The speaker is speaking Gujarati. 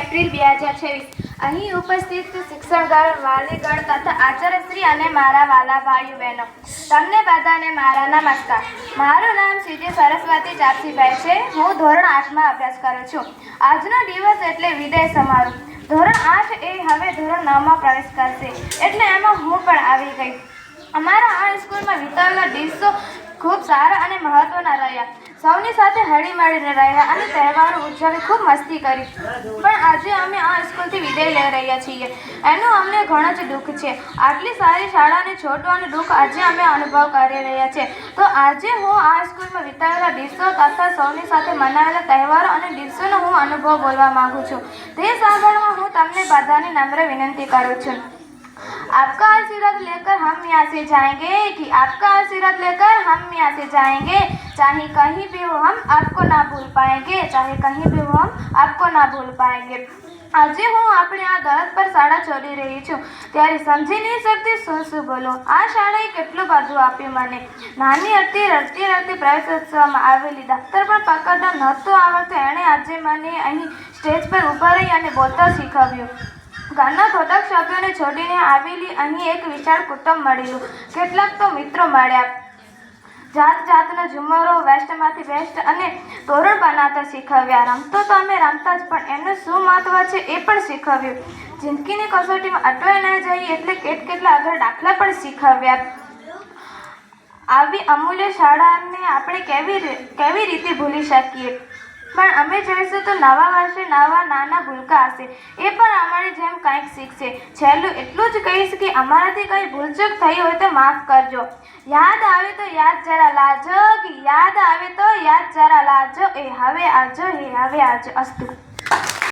એપ્રિલ 2026 અહીં ઉપસ્થિત શિક્ષણગણ, વાલીગણ તથા આચાર્યશ્રી અને મારા વાલા ભાઈઓ બહેનો, તમને બધાને મારા નમસ્કાર. મારું નામ સીધી સરસ્વતી જાપસીભાઈ છે. હું ધોરણ 8માં અભ્યાસ કરું છું. આજનો દિવસ એટલે વિદાય સમારોહ. ધોરણ 8 એ હવે ધોરણ 9માં પ્રવેશ કરશે, એટલે એમાં હું પણ આવી ગઈ. અમારા આ સ્કૂલમાં વિતાવેલા દિવસો ખૂબ સારા અને મહત્વના રહ્યા. સૌની સાથે હળીમળીને રહ્યા અને તહેવારો ઉજવી ખૂબ મસ્તી કરી. પણ આજે અમે આ સ્કૂલથી વિદાય લઈ રહ્યા છીએ, એનું અમને ઘણું જ દુઃખ છે. આટલી સારી શાળાને છોડવાનું દુઃખ આજે અમે અનુભવ કરી રહ્યા છીએ. તો આજે હું આ સ્કૂલમાં વિતાવેલા દિવસો તથા સૌની સાથે મનાવેલા તહેવારો અને દિવસોનો હું અનુભવ બોલવા માંગુ છું. તે સાંભળવા હું તમને બધાને નમ્ર વિનંતી કરું છું. आपका आशीर्वाद लेकर हम यहाँ से जाएंगे कि आपका आशीर्वाद लेकर हम यहाँ से जाएंगे. चाहे कहीं भी हो हम आपको ना भूल पाएंगे. चाहे कहीं भी हो हम आपको ना भूल पाएंगे. આજે હું આપણે આ દરદ પર શાળા છોડી રહી છું ત્યારે સમજી નહીં શકતી શું બોલો. આ શાળાએ કેટલું બધું આપ્યું મને. નાની હતી, રડતી રડતી પ્રવેશોત્સવમાં આવેલી, દફતર પણ પકડતા નહોતું આવડતું, એણે આજે મને અહીં સ્ટેજ પર ઊભા રહી અને બોલતા શીખવ્યું. ઘરના થોડાક સભ્યોને છોડીને આવેલી અહીં એક વિશાળ કુટુંબ મળેલું. કેટલાક તો મિત્રો મળ્યા. જાત જાતનો ઝુમરો, વેસ્ટમાંથી બેસ્ટ અને તોરણ બનાવતા શીખવ્યા. રમતો તો અમે રમતા જ, પણ એનું શું મહત્વ છે એ પણ શીખવ્યું. જિંદગીની કસોટીમાં અટવાઈ ન જઈએ એટલે કેટલા આગળ દાખલા પણ શીખવ્યા. આવી અમૂલ્ય શાળાને આપણે કેવી રીતે ભૂલી શકીએ. પણ અમે જઈશું તો નવા વર્ષે નવા નાના ભૂલકા હશે, એ પણ અમારી જેમ કંઈક શીખશે. છેલ્લું એટલું જ કહીશ કે અમારાથી કંઈ ભૂલચૂક થઈ હોય તો માફ કરજો. યાદ આવે તો યાદ જરા લાજો, કે યાદ આવે તો યાદ જરા લાજો. એ હવે આવજો, અસ્તુ.